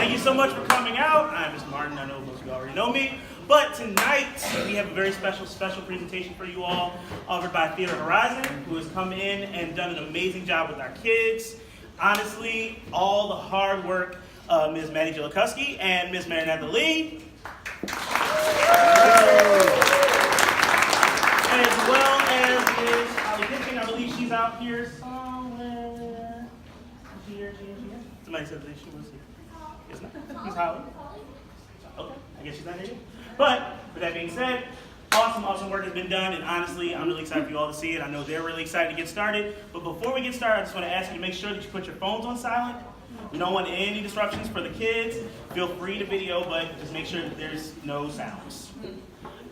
Thank you so much for coming out. I'm Mr. Martin. I know most of you already know me. But tonight, we have a very special presentation for you all, offered by Theater Horizon, who has come in and done an amazing job with our kids. Honestly, all the hard work of Ms. Maddie Jilakowski and Ms. Maranatha Lee, as well as Ms. Holly Pippin. I believe she's out here somewhere. Here. Somebody said that she was here. Yes, not. Ms. Holly. Okay, I guess she's not here. But with that being said, awesome work has been done, and honestly, I'm really excited for you all to see it. I know they're really excited to get started. But before we get started, I just want to ask you to make sure that you put your phones on silent. We don't want any disruptions for the kids. Feel free to video, but just make sure that there's no sounds.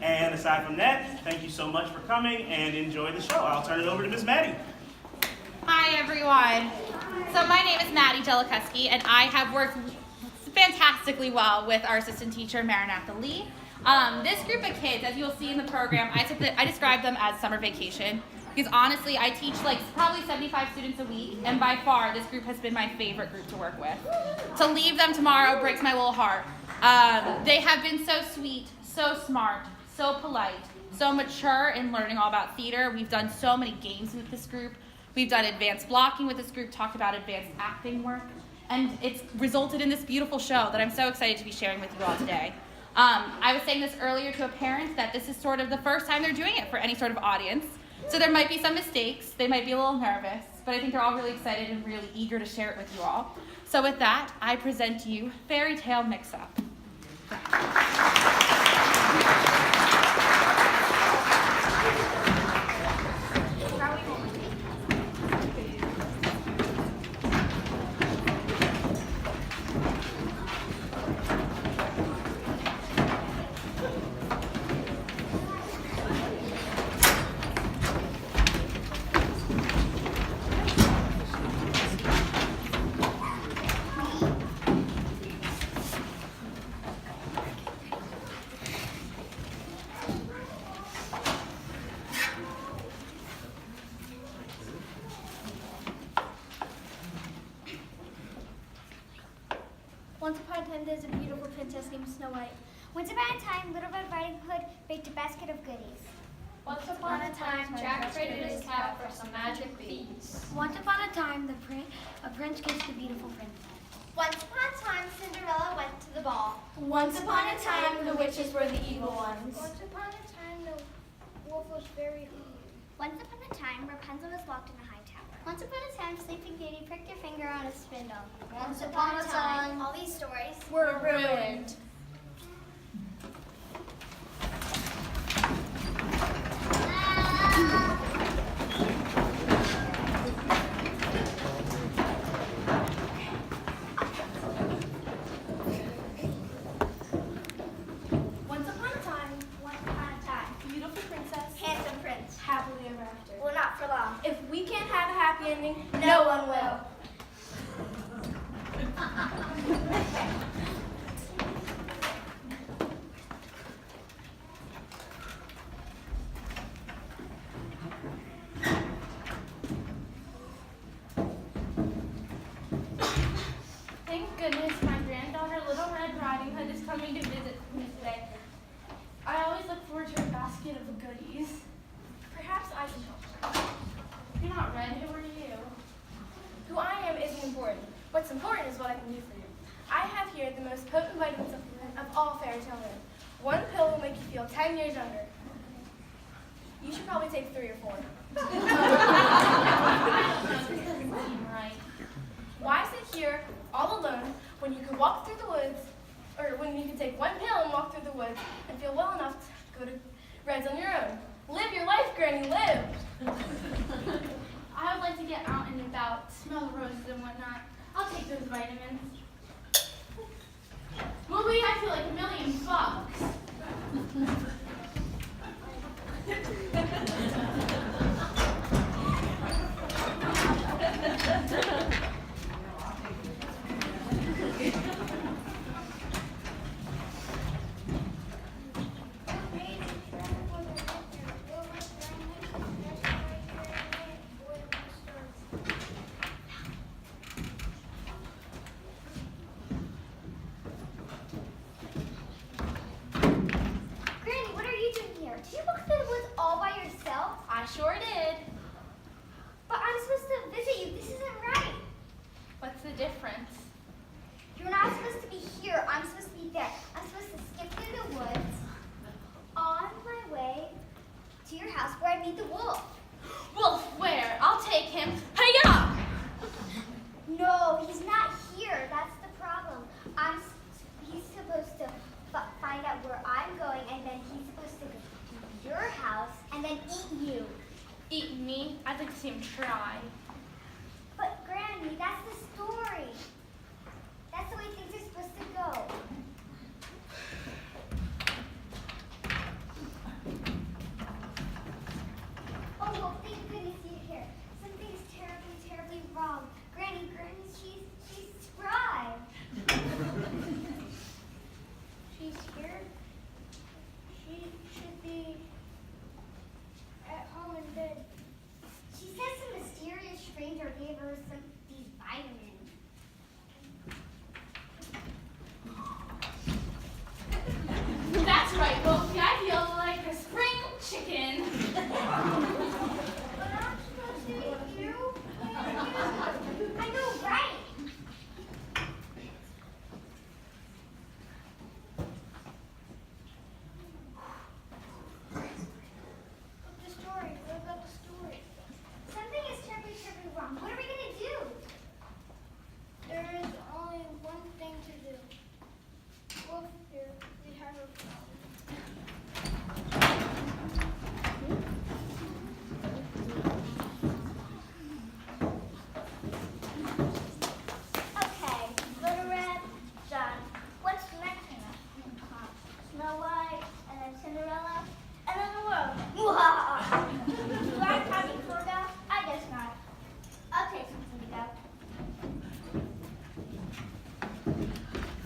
And aside from that, thank you so much for coming and enjoy the show. I'll turn it over to Miss Maddie. Hi, everyone. So my name is Maddie Jilakowski, and I have worked fantastically well with our assistant teacher, Maranatha Lee. This group of kids, as you'll see in the program, I describe them as summer vacation, because honestly, I teach like probably 75 students a week, and by far, this group has been my favorite group to work with. To leave them tomorrow breaks my little heart. They have been so sweet, so smart, so polite, so mature in learning all about theater. We've done so many games with this group. We've done advanced blocking with this group, talked about advanced acting work, and it's resulted in this beautiful show that I'm so excited to be sharing with you all today. I was saying this earlier to a parent that this is sort of the first time they're doing it for any sort of audience. So there might be some mistakes, they might be a little nervous, but I think they're all really excited and really eager to share it with you all. So with that, I present to you Fairy Tale Mix-Up. Once upon a time, there was a beautiful princess named Snow White. Once upon a time, Little Red Riding Hood baked a basket of goodies. Once upon a time, Jack traded his cap for some magic beads. Once upon a time, a prince kissed a beautiful princess. Once upon a time, Cinderella went to the ball. Once upon a time, the witches were the evil ones. Once upon a time, the wolf was very hungry. Once upon a time, Rapunzel was locked in a high tower. Once upon a time, Sleeping Beauty pricked her finger on a spindle. Once upon a time, all these stories Were ruined. Once upon a time, Beautiful princess, handsome prince. happily ever after. Well, not for long. If we can't have a happy ending, no one will. Thank goodness my granddaughter, Little Red Riding Hood, is coming to visit me today. I always look forward to a basket of goodies. Perhaps I can help her. You're not red, who are you? Who I am isn't important. What's important is what I can do for you. I have here the most potent vitamin supplement of all fairy tale land. One pill will make you feel 10 years younger. You should probably take 3 or 4. Right. Why sit here all alone when you could walk through the woods, or when you could take one pill and walk through the woods and feel well enough to go to Reds on your own? Live your life, Granny, live! I would like to get out and about, smell the roses and whatnot. I'll take those vitamins. Movie, I feel like $1,000,000. I'd like to see him try. But Granny, that's the story. That's the way things are supposed to go. Oh, well, thank goodness you're here. Something is terribly, terribly wrong. Granny, she's spry. She's here. She should be at home in bed. She says some mysterious stranger gave her these vitamins. That's right, Wolfie. I feel like a spring chicken. But I'm supposed to eat you? I know, right? What's the story? What about the story? Something is terribly, terribly wrong. What are we going to do? There is only one thing to do. Wolf, here, we have a problem. Okay, Little Red, done. What's next in that? Snow White, and then Cinderella, and then the world. Do I have time for that? I guess not. I'll take something to go.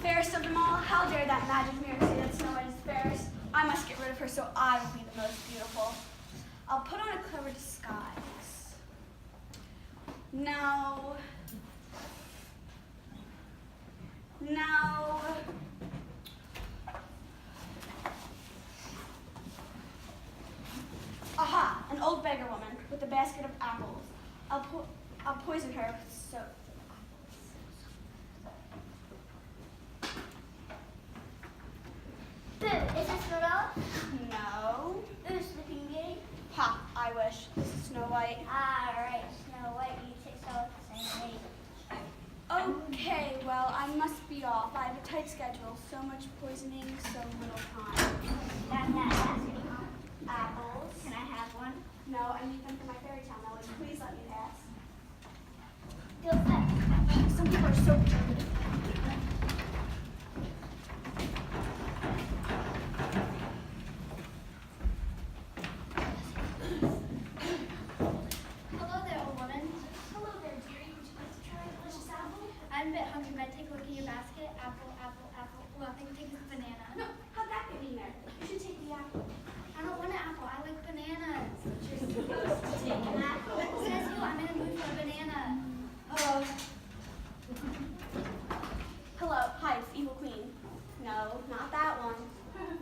Fairest of them all, how dare that magic mirror say that Snow White is fairest? I must get rid of her so I will be the most beautiful. I'll put on a clever disguise. Now, aha, an old beggar woman with a basket of apples. I'll poison her with soap. Boo, is this Cinderella? No. Boo, Sleeping Beauty? Ha, I wish. This is Snow White. Ah, right, Snow White, you six all the same age. Okay, well, I must be off. I have a tight schedule. So much poisoning, so little time. Got that basket of apples. Can I have one? No, I need them for my fairy tale. Now, will you please let me pass? Go fast. Some people are so perturbed. Hello there, old woman. Hello there, dearie. Would you like to try a delicious apple? I'm a bit hungry. May I take a look in your basket? Apple, apple, apple. Well, I think take this banana. No, how'd that get in there? You should take the apple. I don't want an apple. I like bananas. You're supposed to take an apple. Says you. I'm in a mood for a banana. Hello. Hello. Hi, it's Evil Queen. No, not that one.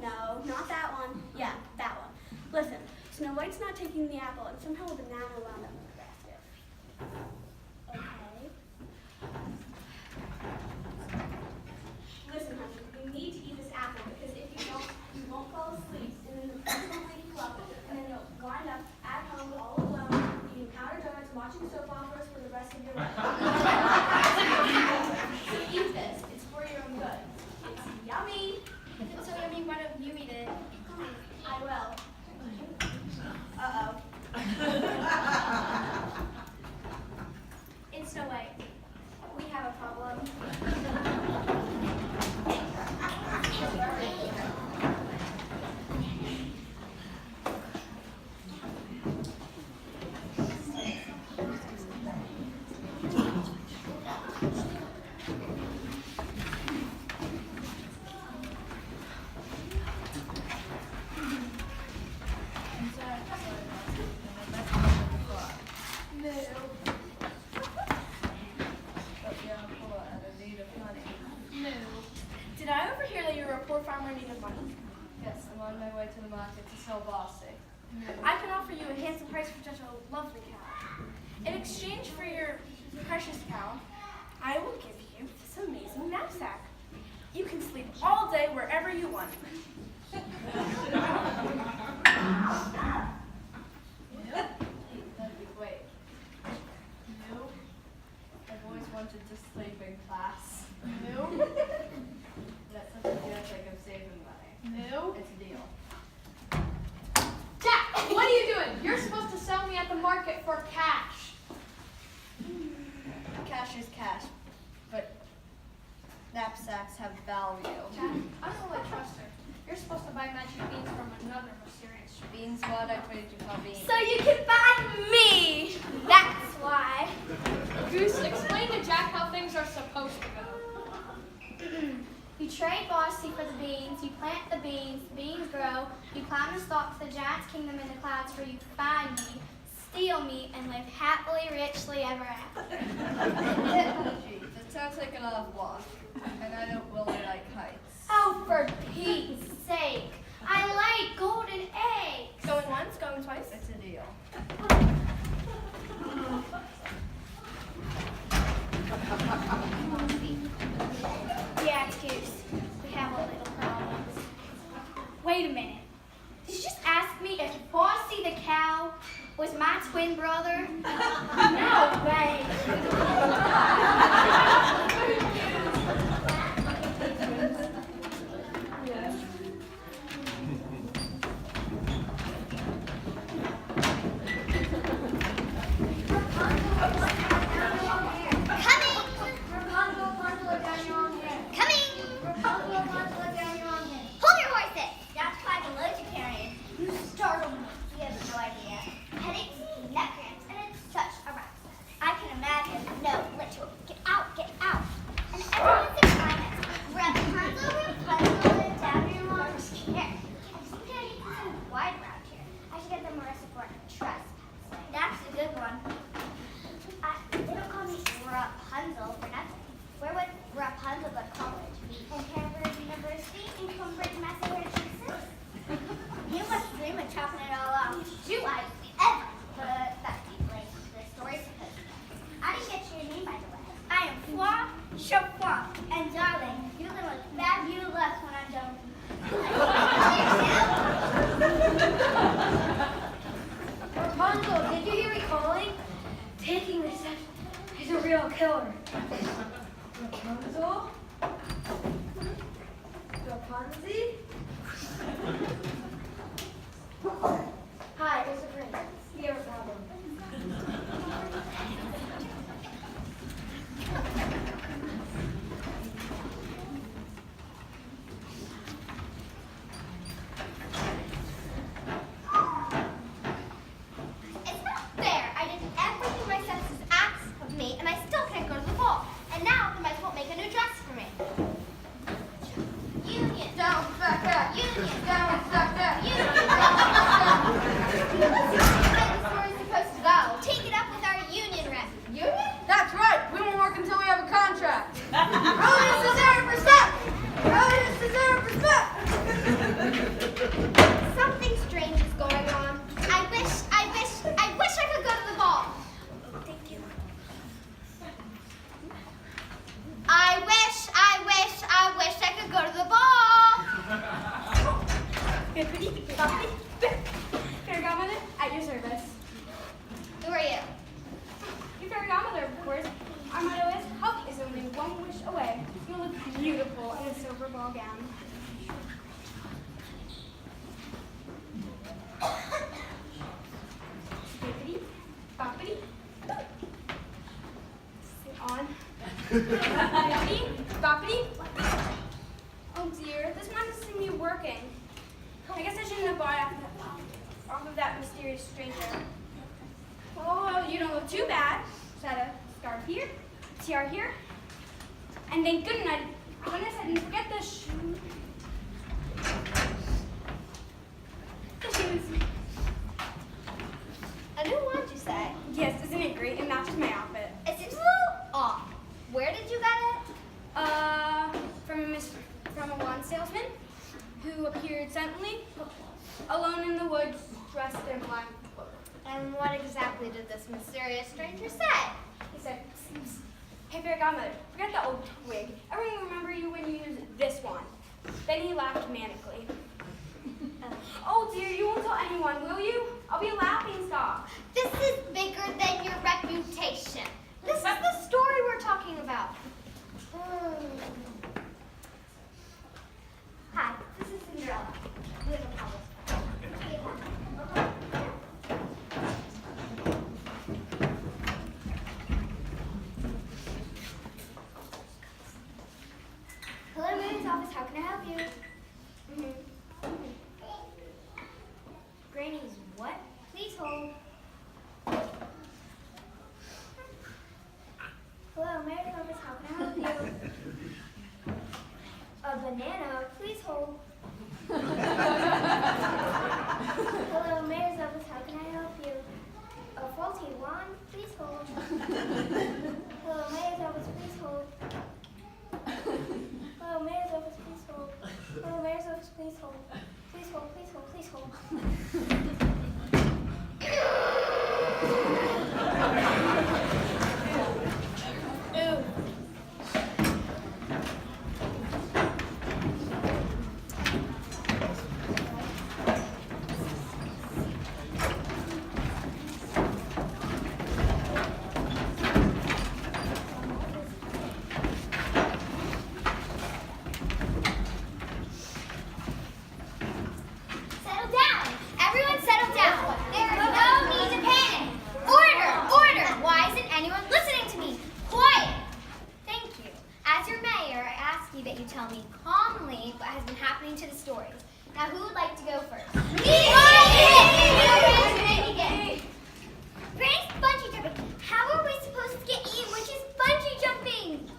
No, not that one. Yeah, that one. Listen, Snow White's not taking the apple, and somehow a banana wound up in the basket. Okay. Listen, honey, you need to eat this apple because if you don't, you won't fall asleep, and then the person will wake you up, and then you'll wind up at home all alone, eating powdered donuts, watching soap operas for the rest of your life. So eat this. It's for your own good. It's yummy. If it's so yummy, why don't you eat it? I will. Uh-oh. It's Snow White. We have a problem. Did I overhear that you're a poor farmer in need of money? Yes, I'm on my way to the market to sell bossy. I can offer you a handsome price for such a lovely cow. In exchange for your precious cow, I will give you this amazing knapsack. You can sleep all day wherever you want. That'd be great. No. I've always wanted to sleep in class. No. That's something I think I'm saving money. No. It's a deal. Jack, what are you doing? You're supposed to sell me at the market for cow. sacks have value. Jack, I don't really trust her. You're supposed to buy magic beans from another mysterious stranger. Beans what? I told you to call beans. So you can find me. That's why. Goose, explain to Jack how things are supposed to go. You trade bossy for the beans, you plant the beans grow, you climb the stalks of the giant's kingdom in the clouds where you find me, steal me, and live happily, richly ever after. Gee, that sounds like an odd walk. And I don't really like heights. Oh, for Pete's sake. I like golden eggs. Going once, going twice. It's a deal. Yeah, excuse. We have a little problem. Wait a minute. Did you just ask me if Bossy the cow was my twin brother? No way. Hold your horses! That's quite a load you're carrying. You startled me. You have no idea. Headaches, neck cramps, and it's such a rush. I can imagine. No, literally. Get out, get out. And everyone's in silence. Rapunzel, Rapunzel, down your mom's chair. I just think I need some wide around here. I should get them arrested for trespassing. That's a good one. They don't call me Rapunzel for nothing. Where would Rapunzel go to college? In Cambridge University in Cambridge, Massachusetts? You must dream of chopping it all off. Do I ever? But that's deeply the story's supposed to be. I didn't get your name, by the way. I am Fwa Chopin. And darling, you look fabulous when I'm done. Rapunzel, did you hear me calling? Taking this is a real killer. Rapunzel? Rapunzel? Hi, it's a prince. You have a problem. It's not fair. I did everything my senses asked of me, and I still can't go to the ball. And now they might as well make a new dress for me. Union. Don't fuck up. Union. Don't fuck up. Union. Don't fuck up. Let's see how the story's supposed to go. Take it up with our union rep. Union? That's right. We won't work until we have a contract. Brilliance deserve respect. Brilliance deserve respect. Something strange is going on. I wish I could go to the ball. Thank you. I wish I could go to the ball. Fairy godmother, at your service. Who are you? Your fairy godmother, of course. Our motto is, help is only one wish away. You look beautiful in a silver ball gown. Bippity, boppity. Sit on. Bippity, boppity. Oh dear, this one doesn't seem to be working. I guess I shouldn't have bought off of that mysterious stranger. Oh, you don't look too bad. Just had a scarf here, tiara here, and thank goodness I didn't forget the shoes. The shoes. A new one, you say? Yes, isn't it great? It matches my outfit. It seems a little off. Where did you get it? From a wand salesman who appeared suddenly, alone in the woods, dressed in black. And what exactly did this mysterious stranger say? He said, "Hey, fairy godmother, forget the old wig. Everyone remember you when you used this wand." Then he laughed manically. Oh dear, you won't tell anyone, will you? I'll be a laughing stock. This is bigger than your reputation. This is the story we're talking about. Hi, this is Cinderella. We have a problem. Hello, Mary's office. How can I help you? Granny's what? Please hold. Hello, Mary's office. How can I help you? A banana. Please hold. Hello, Mayor's office. How can I help you? A faulty wand. Please hold. Hello, Mayor's office. Please hold. Hello, Mayor's office. Please hold. Hello, Mayor's office. Please hold. Please hold. Please hold. Please hold. Ooh. Settle down. Everyone settle down. There is no need to panic. Order, order. Why isn't anyone listening to me? Quiet. Thank you. As your mayor, I ask you that you tell me calmly what has been happening to the stories. Now, who would like to go first? Me! Granny's bungee jumping. How are we supposed to get eaten when she's bungee jumping?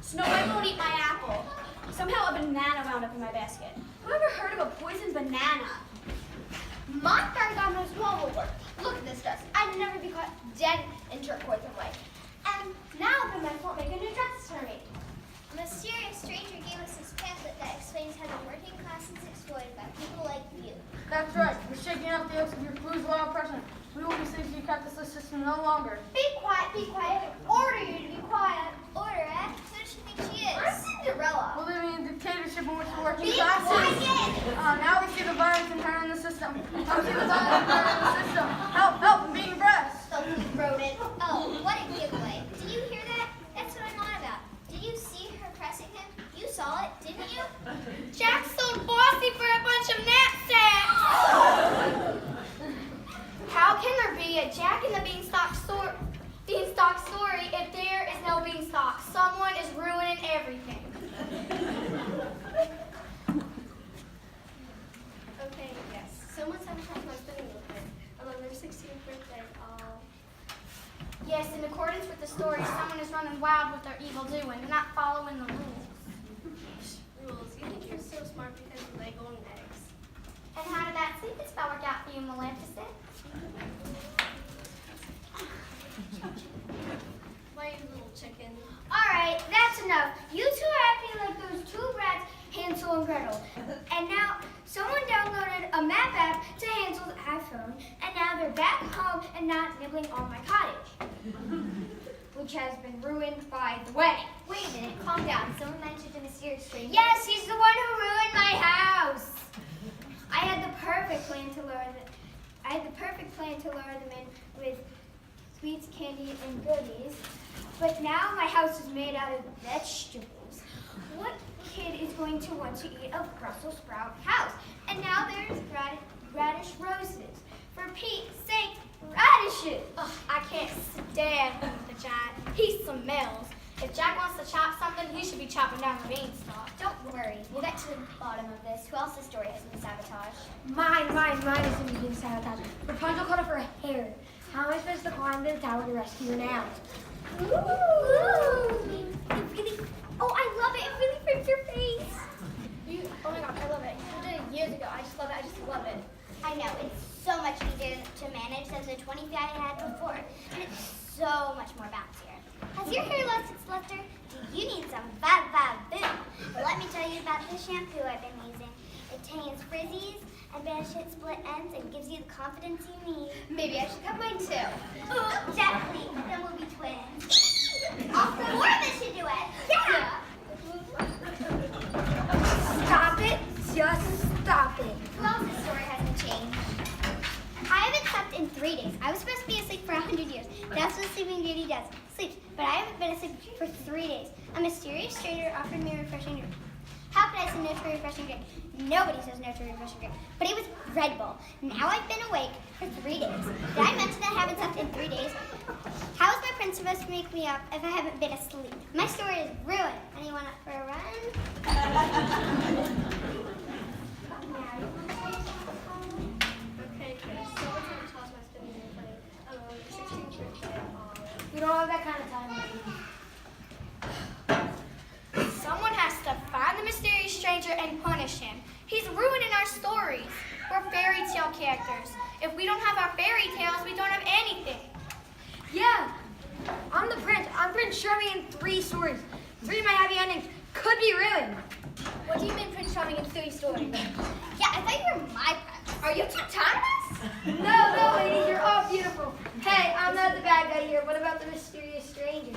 Snow White won't eat my apple. Somehow a banana wound up in my basket. Who ever heard of a poisoned banana? My fairy godmother's wall will work. Look at this dress. I'd never be caught dead in turquoise and white. And now the men won't make a new dress for me. A mysterious stranger gave us this pamphlet that explains how the working class is exploited by people like you. That's right. We're shaking out the yokes of your bourgeois oppression. We will be safe to be capitalist system no longer. Be quiet, be quiet. Order you to be quiet. Order, eh? Who does she think she is? I'm Cinderella. We're living in a dictatorship in which the working Be class quiet! now we see the violence inherent in the system. Now we see the violence inherent in the system. Help, help, I'm being oppressed. So who wrote it? Oh, what a giveaway. Did you hear that? That's what I'm on about. Did you see her pressing him? You saw it, didn't you? Jack's so bossy for a bunch of knapsacks. How can there be a Jack in the Beanstalk story if there is no beanstalk? Someone is ruining everything. Okay, yes. Someone sabotaged my spinning wheel on their 16th birthday. Yes, in accordance with the story, someone is running wild with their evil doing. They're not following the rules. Rules. You think you're so smart because you lay golden eggs. And how did that sleeping spell work out for you, Maleficent? Why, you little chicken? All right, that's enough. You two are acting like those two brats, Hansel and Gretel. And now someone downloaded a map app to Hansel's iPhone, and now they're back home and not nibbling on my cottage, which has been ruined by the wedding. Wait a minute, calm down. Someone mentioned a mysterious stranger. Yes, he's the one who ruined my house. I had the perfect plan to lure them in with sweets, candy, and goodies. But now my house is made out of vegetables. What kid is going to want to eat a Brussels sprout house? And now there's radish roses. For Pete's sake, radishes! Ugh, I can't stand the giant. He smells. If Jack wants to chop something, he should be chopping down the beanstalk. Don't worry, we'll get to the bottom of this. Who else's story has been sabotaged? Mine isn't being sabotaged. Rapunzel caught up her hair. How am I supposed to climb the tower to rescue her now? Ooh! Oh, I love it. It really fits your face. Oh my god, I love it. You did it years ago. I just love it. I just love it. I know. It's so much easier to manage than the 20 feet I had before. And it's so much more bouncier. Has your hair lost its luster? Do you need some boo? Well, let me tell you about the shampoo I've been using. It tames frizzies and banishes split ends and gives you the confidence you need. Maybe I should cut mine too. Ooh, definitely. Then we'll be twins. Also, more of this should do it. Yeah. Stop it. Just stop it. Well, this story hasn't changed. I haven't slept in 3 days. I was supposed to be asleep for 100 years. That's what Sleeping Beauty does. Sleeps. But I haven't been asleep for 3 days. A mysterious stranger offered me a refreshing drink. How could I say no to a refreshing drink? Nobody says no to a refreshing drink. But it was Red Bull. Now I've been awake for 3 days. Did I mention that I haven't slept in 3 days? How is my prince supposed to make me up if I haven't been asleep? My story is ruined. Anyone up for a tale characters. If we don't have our fairy tales, we don't have anything. Yeah, I'm the prince. I'm Prince Charming in 3 stories. 3 of my happy endings could be ruined. What do you mean Prince Charming in 3 stories? Yeah, I thought you were my prince. Are you Tatanis? No, ladies, you're all beautiful. Hey, I'm not the bad guy here. What about the mysterious stranger?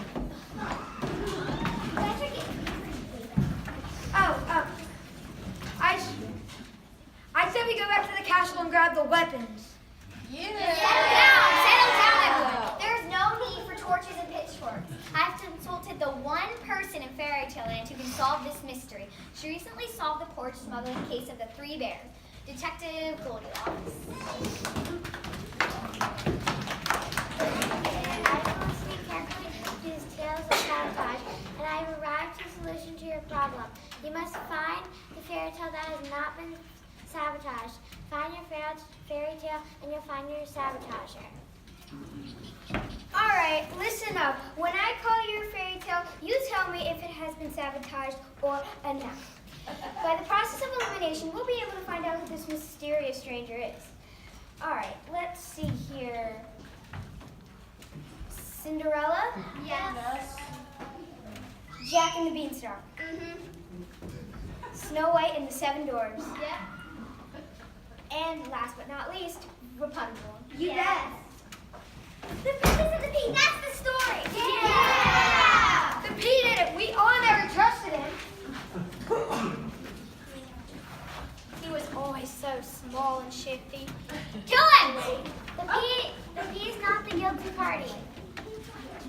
I said we go back to the castle and grab the weapons. Settle down, everyone. There's no need for torches and pitchforks. I've consulted the one person in Fairy Tale Land who can solve this mystery. She recently solved the porch smuggling case of the 3 bears. Detective Goldilocks. I've been listening carefully to his tales of sabotage, and I have arrived at a solution to your problem. You must find the fairy tale that has not been sabotaged. Find your fairy tale, and you'll find your sabotager. All right, listen up. When I call your fairy tale, you tell me if it has been sabotaged or not. By the process of elimination, we'll be able to find out who this mysterious stranger is. All right, let's see here. Cinderella? Yes. Jack and the Beanstalk? Mm-hmm. Snow White and the 7 Dwarfs? Yeah. And last but not least, Rapunzel. You bet. The Princess and the Pea, that's the story! Yeah! The Pea did it. We all never trusted him. He was always so small and shifty. Kill him! The Pea is not the guilty party.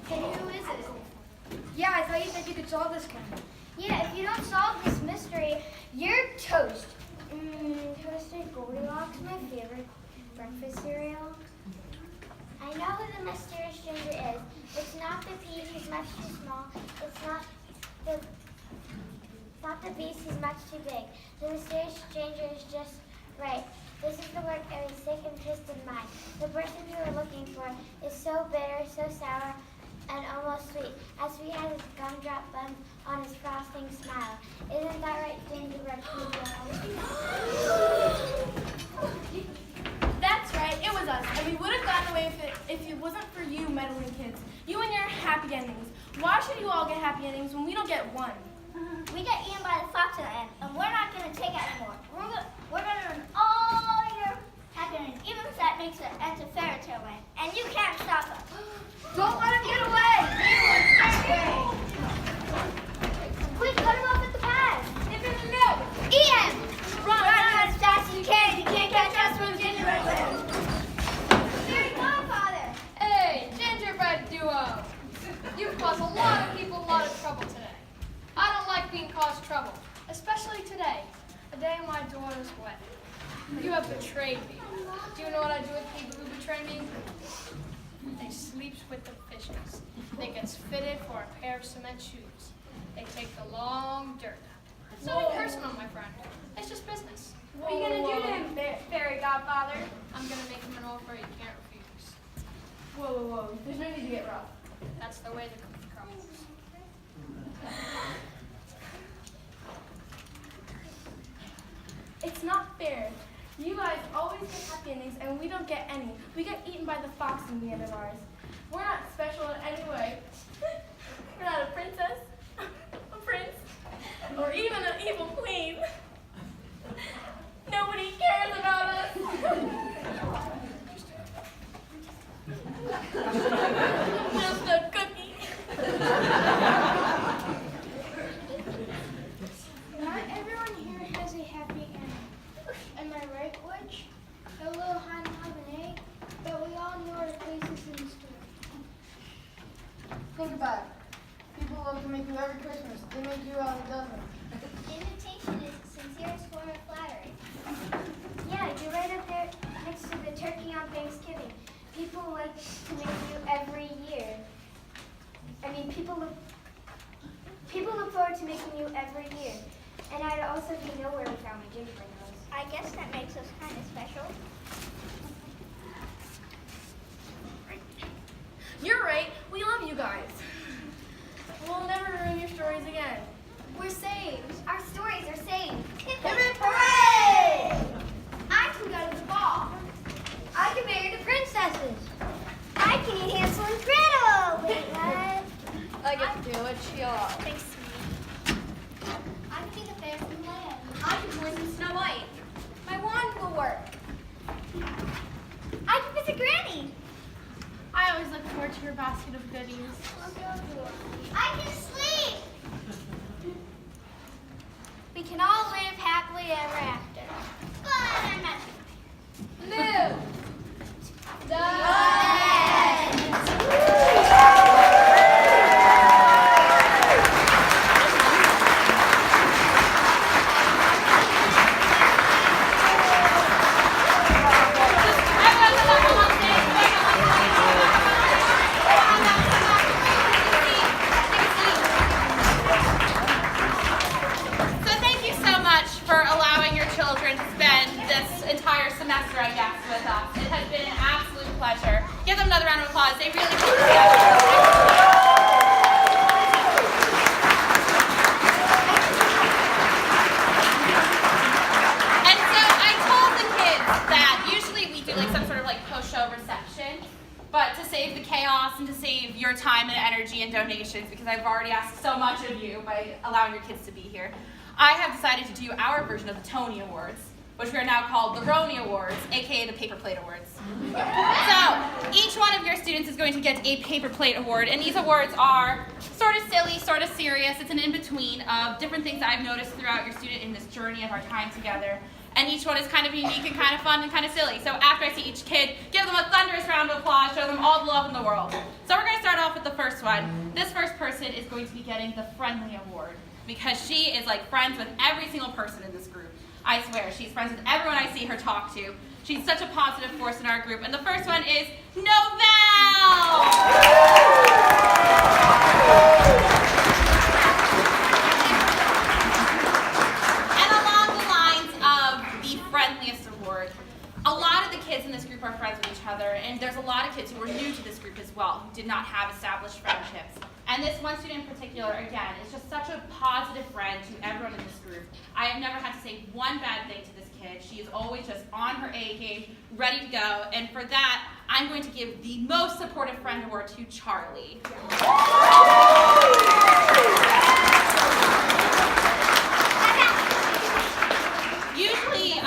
Then who is it? Yeah, I thought you said you could solve this kind. Yeah, if you don't solve this mystery, you're toast. Toasted Goldilocks, my favorite breakfast cereal. I know who the mysterious stranger is. It's not the pea, he's much too small. It's not the beast, he's much too big. The mysterious stranger is just right. This is the work of a sick and twisted mind. The person you are looking for is so bitter, so sour, and almost sweet, as sweet as his gumdrop bun on his frosting smile. Isn't that right, gingerbread That's right, it was us, and we would have gotten away with it if it wasn't for you meddling kids. You and your happy endings. Why should you all get happy endings when we don't get one? We got eaten by the fox in the end, and we're not going to take it anymore. We're going to ruin all your happy endings, even if that makes it into Fairy Tale Land. And you can't stop us. Don't let him get away. Quick, cut him off at the pass. Nip him in the milk. Eat him. Run as fast as you can. You can't catch us from gingerbread land. Fairy Godfather. Hey, gingerbread duo! You've caused a lot of people a lot of trouble today. I don't like being caused trouble, especially today, the day of my daughter's wedding. You have betrayed me. Do you know what I do with people who betray me? They sleeps with the fishes. They gets fitted for a pair of cement shoes. They take the long dirt nap. It's nothing personal, my friend. It's just business. What are you going to do to him, Fairy Godfather? I'm gonna make him an offer he can't refuse. Whoa. There's no need to get rough. That's the way the cookie crumbles. It's not fair. You guys always get happy endings, and we don't get any. We get eaten by the fox in the end of ours. We're not special in any way. We're not a princess, a prince, or even an evil queen. Nobody cares about us. Just a cookie. Not everyone here has a happy ending. Am I right, Witch? A little high lemonade, but we all know our places in the story. Think about it. People love to make you every Christmas. They make you out a dozen. Invitation is the sincerest form of flattery. Yeah, you're right up there next to the turkey on Thanksgiving. People like to make you every year. I mean, people look forward to making you every year. And I'd also be nowhere without my gingerbread house. I guess that makes us kind of special. You're right. We love you guys. We'll never ruin your stories again. We're saved. Our stories are saved. Hooray! I can go to the ball. work. I can visit Granny. I always look forward to her basket of goodies. I can sleep. We can all live happily ever after. But I'm not. Move. So thank you so much for allowing your children to spend this entire semester, I guess, with us. It has been an absolute pleasure. Give them another round of applause. They really put And so I told the kids that usually we do like some sort of like post-show reception, but to save the chaos and to save your time and energy and donations, because I've already asked so much of you by allowing your kids to be here, I have decided to do our version of the Tony Awards, which we are now called the Roni Awards, aka the Paper Plate Awards. So each one of your students is going to get a paper plate award, and these awards are sort of silly, sort of serious. It's an in-between of different things that I've noticed throughout your student in this journey of our time together. And each one is kind of unique and kind of fun and kind of silly. So after I see each kid, give them a thunderous round of applause, show them all the love in the world. So we're going to start off with the first one. This first person is going to be getting the Friendly Award, because she is like friends with every single person in this group. I swear, she's friends with everyone I see her talk to. She's such a positive force in our group. And the first one is Novell! And along the lines of the Friendliest Award, a lot of the kids in this group are friends with each other, and there's a lot of kids who are new to this group as well, who did not have established friendships. And this one student in particular, again, is just such a positive friend to everyone in this group. I have never had to say one bad thing to this kid. She is always just on her A game, ready to go. And for that, I'm going to give the Most Supportive Friend Award to Charlie. Usually,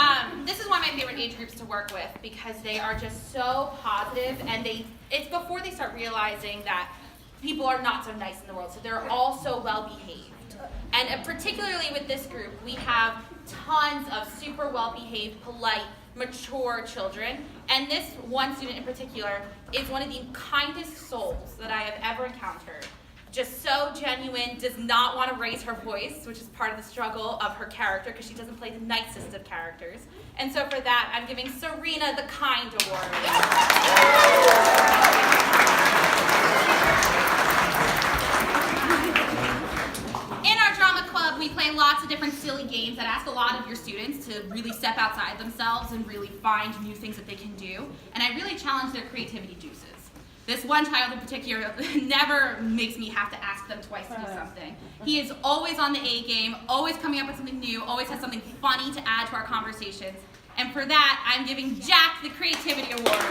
this is one of my favorite age groups to work with, because they are just so positive, and it's before they start realizing that people are not so nice in the world, so they're all so well behaved. And particularly with this group, we have tons of super well behaved, polite, mature children. And this one student in particular is one of the kindest souls that I have ever encountered. Just so genuine, does not want to raise her voice, which is part of the struggle of her character, because she doesn't play the nicest of characters. And so for that, I'm giving Serena the Kind Award. In our drama club, we play lots of different silly games that ask a lot of your students to really step outside themselves and really find new things that they can do. And I really challenge their creativity juices. This one child in particular never makes me have to ask them twice to do something. He is always on the A game, always coming up with something new, always has something funny to add to our conversations. And for that, I'm giving Jack the Creativity Award.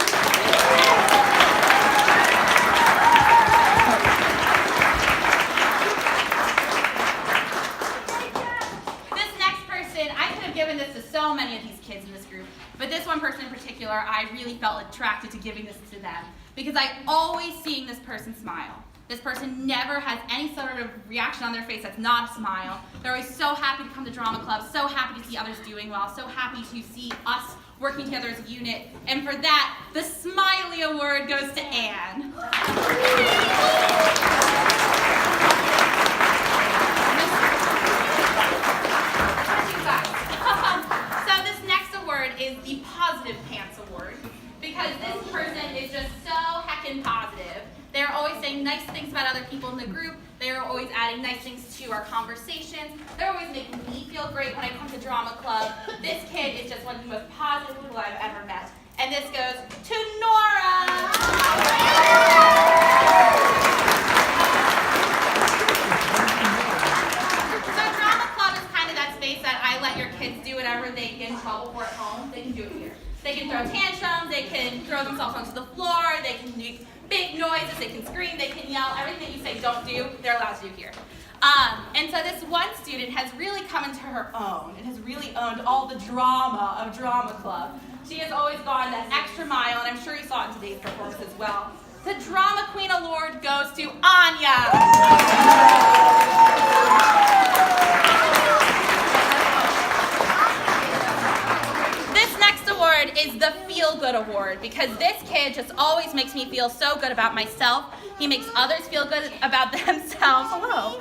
This next person, I could have given this to so many of these kids in this group, but this one person in particular, I really felt attracted to giving this to them, because I always seeing this person smile. This person never has any sort of reaction on their face that's not a smile. They're always so happy to come to drama club, so happy to see others doing well, so happy to see us working together as a unit. And for that, the Smiley Award goes to Anne. So this next award is the Positive Pants Award, because this person is just so heckin' positive. They're always saying nice things about other people in the group. They're always adding nice things to our conversations. They're always making me feel great when I come to drama club. This kid is just one of the most positive people I've ever met. And this goes to Nora. So drama club is kind of that space that I let your kids do whatever they get in trouble for at home. They can do it here. They can throw tantrums, they can throw themselves onto the floor, they can make big noises, they can scream, they can yell. Everything that you say don't do, they're allowed to do here. And so this one student has really come into her own and has really owned all the drama of drama club. She has always gone that extra mile, and I'm sure you saw it in today's performance as well. The Drama Queen Award goes to Anya. This next award is the Feel Good Award, because this kid just always makes me feel so good about myself. He makes others feel good about themselves. Hello.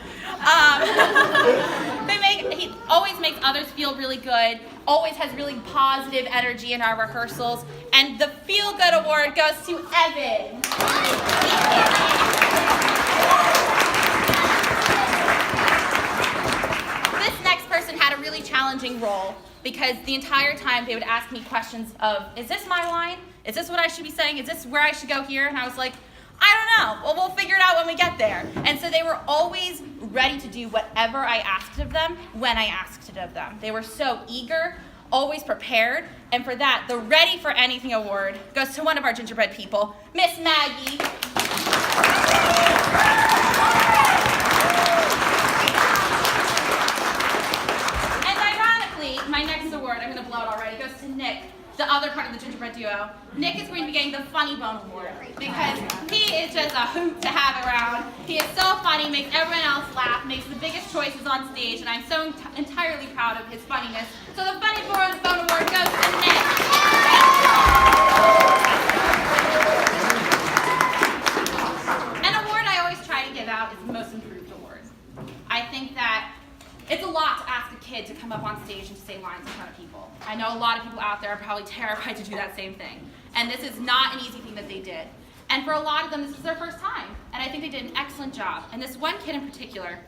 He always makes others feel really good, always has really positive energy in our rehearsals, and the Feel Good Award goes to Evan. This next person had a really challenging role, because the entire time they would ask me questions of, is this my line? Is this what I should be saying? Is this where I should go here? And I was like, I don't know. Well, we'll figure it out when we get there. And so they were always ready to do whatever I asked of them when I asked it of them. They were so eager, always prepared. And for that, the Ready for Anything award goes to one of our gingerbread people, Miss Maggie. And ironically, my next award, I'm going to blow it already, goes to Nick, the other part of the gingerbread duo. Nick is going to be getting the Funny Bone Award because he is just a hoot to have around. He is so funny, makes everyone else laugh, makes the biggest choices on stage, and I'm so entirely proud of his funniness. So the Funny Bone Award goes to Nick. An award I always try to give out is the Most Improved Award. I think that it's a lot to ask a kid to come up on stage and to say lines in front of people. I know a lot of people out there are probably terrified to do that same thing. And this is not an easy thing that they did. And for a lot of them, this is their first time. And I think they did an excellent job. And this one kid in particular,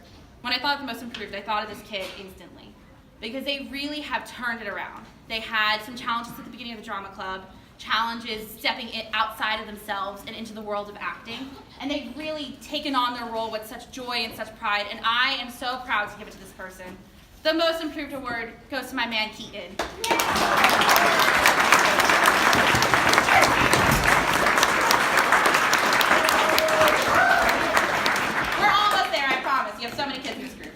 when I thought of the Most Improved, I thought of this kid instantly. Because they really have turned it around. They had some challenges at the beginning of the drama club, challenges stepping outside of themselves and into the world of acting. And they've really taken on their role with such joy and such pride, and I am so proud to give it to this person. The Most Improved Award goes to my man, Keaton. We're almost there, I promise. You have so many kids in this group.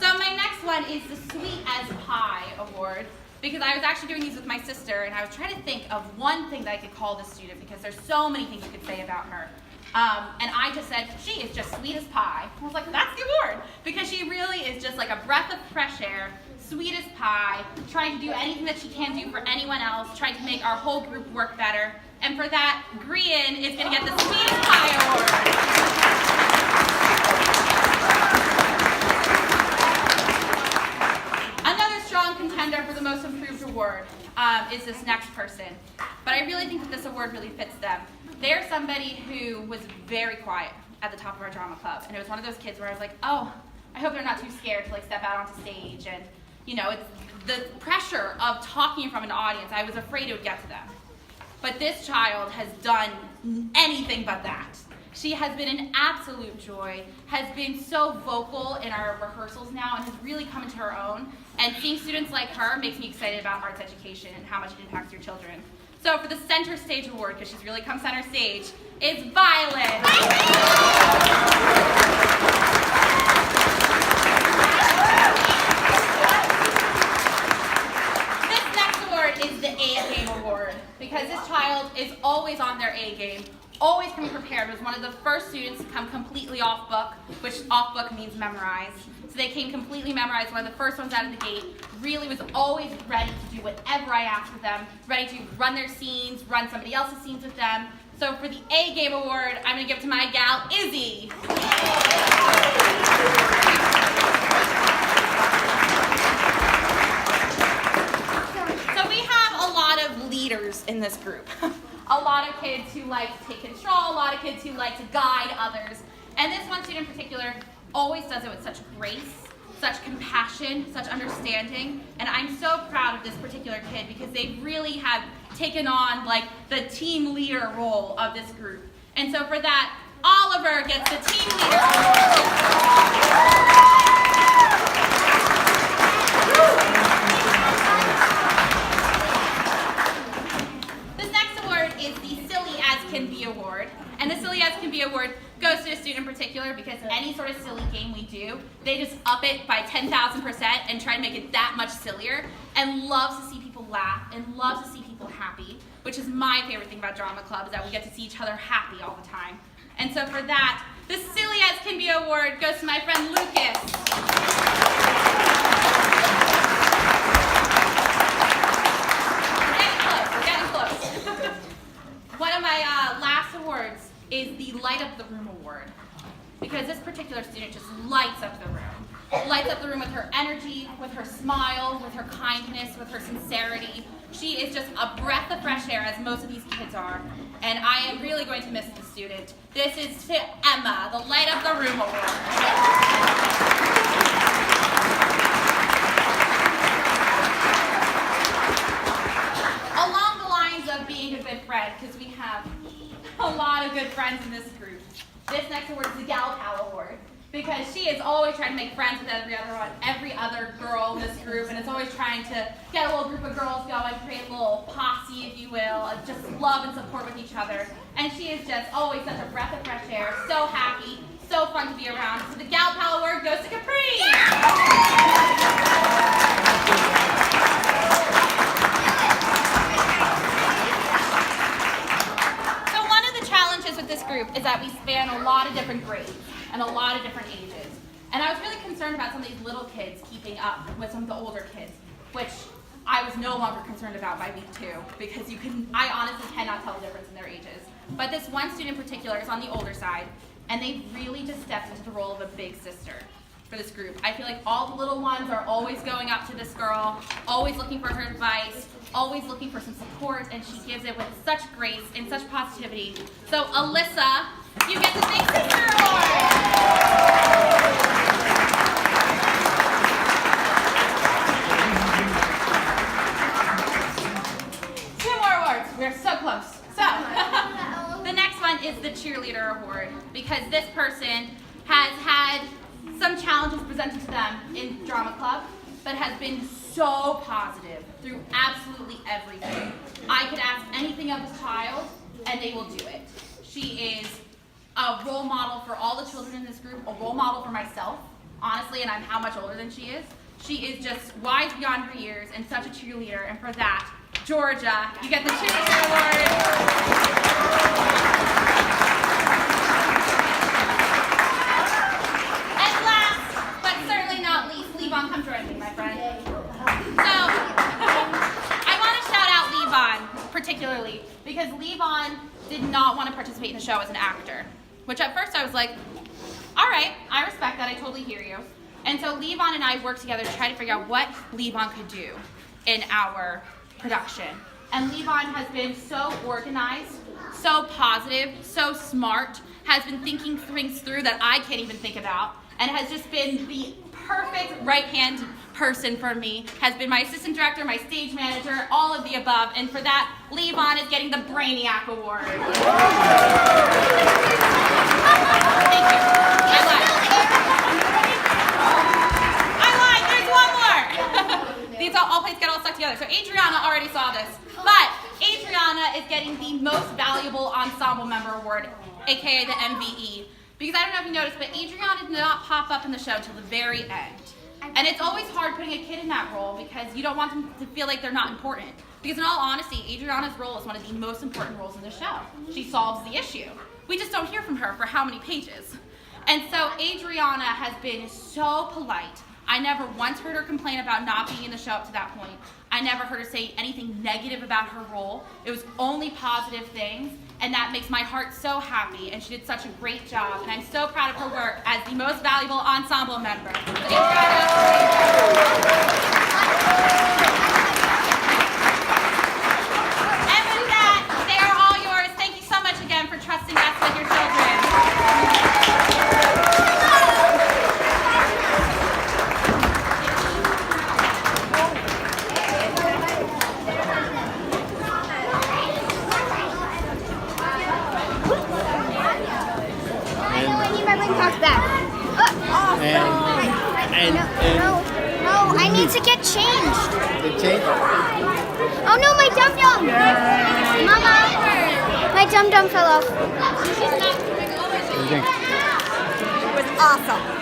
So my next one is the Sweet as Pie Award, because I was actually doing these with my sister, and I was trying to think of one thing that I could call this student, because there's so many things you could say about her. And I just said, she is just sweet as pie. I was like, that's the award, because she really is just like a breath of fresh air, sweet as pie, trying to do anything that she can do for anyone else, trying to make our whole group work better. And for that, Grian is going to get the Sweet as Pie Award. Another strong contender for the Most Improved Award is this next person. But I really think that this award really fits them. They're somebody who was very quiet at the top of our drama club. And it was one of those kids where I was like, oh, I hope they're not too scared to like step out onto stage. And, you know, it's the pressure of talking in front of an audience. I was afraid it would get to them. But this child has done anything but that. She has been an absolute joy, has been so vocal in our rehearsals now, and has really come into her own. And seeing students like her makes me excited about arts education and how much it impacts your children. So for the Center Stage Award, because she's really come center stage, is Violet. This next award is the A Game Award, because this child is always on their A game, always coming prepared, was one of the first students to come completely off book, which off book means memorized. So they came completely memorized, one of the first ones out of the gate, really was always ready to do whatever I asked of them, ready to run their scenes, run somebody else's scenes with them. So for the A Game Award, I'm going to give it to my gal, Izzy. So we have a lot of leaders in this group. A lot of kids who like to take control, a lot of kids who like to guide others. And this one student in particular always does it with such grace, such compassion, such understanding. And I'm so proud of this particular kid because they really have taken on like the team leader role of this group. And so for that, Oliver gets the team leader award. This next award is the Silly As Can Be Award. And the Silly As Can Be Award goes to a student in particular because any sort of silly game we do they just up it by 10,000% and try to make it that much sillier, and loves to see people laugh and loves to see people happy, which is my favorite thing about drama club, is that we get to see each other happy all the time. And so for that, the Silly as Can Be award goes to my friend Lucas. We're getting close. One of my last awards is the Light Up the Room award, because this particular student just lights up the room. Lights up the room with her energy, with her smile, with her kindness, with her sincerity. She is just a breath of fresh air, as most of these kids are, and I am really going to miss the student. This is to Emma, the Light Up the Room award. Along the lines of being a good friend, because we have a lot of good friends in this group, this next award is the Gal Pal Award, because she is always trying to make friends with every other girl in this group, and is always trying to get a little group of girls going, create a little posse, if you will, of just love and support with each other. And she is just always such a breath of fresh air, so happy, so fun to be around. So the Gal Pal Award goes to Capri! So one of the challenges with this group is that we span a lot of different grades and a lot of different ages. And I was really concerned about some of these little kids keeping up with some of the older kids, which I was no longer concerned about by week 2, because I honestly cannot tell the difference in their ages. But this one student in particular is on the older side, and they really just stepped into the role of a big sister for this group. I feel like all the little ones are always going up to this girl, always looking for her advice, always looking for some support, and she gives it with such grace and such positivity. So Alyssa, you get the Big Sister Award! We're so close. So, the next one is the Cheerleader Award, because this person has had some challenges presented to them in drama club, but has been so positive through absolutely everything. I could ask anything of this child, and they will do it. She is a role model for all the children in this group, a role model for myself, honestly, and I'm how much older than she is. She is just wise beyond her years and such a cheerleader, and for that, Georgia, you get the Cheerleader Award. And last, but certainly not least, Levon, come join me, my friend. So, I want to shout out Levon particularly, because Levon did not want to participate in the show as an actor, which at first I was like, all right, I respect that, I totally hear you. And so Levon and I worked together to try to figure out what Levon could do in our production. And Levon has been so organized, so positive, so smart, has been thinking things through that I can't even think about, and has just been the perfect right-hand person for me, has been my assistant director, my stage manager, all of the above, and for that, Levon is getting the Brainiac Award. Thank you. I lied, there's one more! These all plates get all stuck together. So Adriana already saw this, but Adriana is getting the Most Valuable Ensemble Member Award, aka the MVE, because I don't know if you noticed, but Adriana did not pop up in the show till the very end. And it's always hard putting a kid in that role because you don't want them to feel like they're not important. Because in all honesty, Adriana's role is one of the most important roles in the show. She solves the issue. We just don't hear from her for how many pages. And so Adriana has been so polite. I never once heard her complain about not being in the show up to that point. I never heard her say anything negative about her role. It was only positive things, and that makes my heart so happy, and she did such a great job, and I'm so proud of her work as the Most Valuable Ensemble Member. So Adriana, and with that, they are all yours. Thank you so much again for trusting us with your children. No, I need to get changed. Oh no, my dum-dum! Mama, my dum-dum fell off. It was awesome.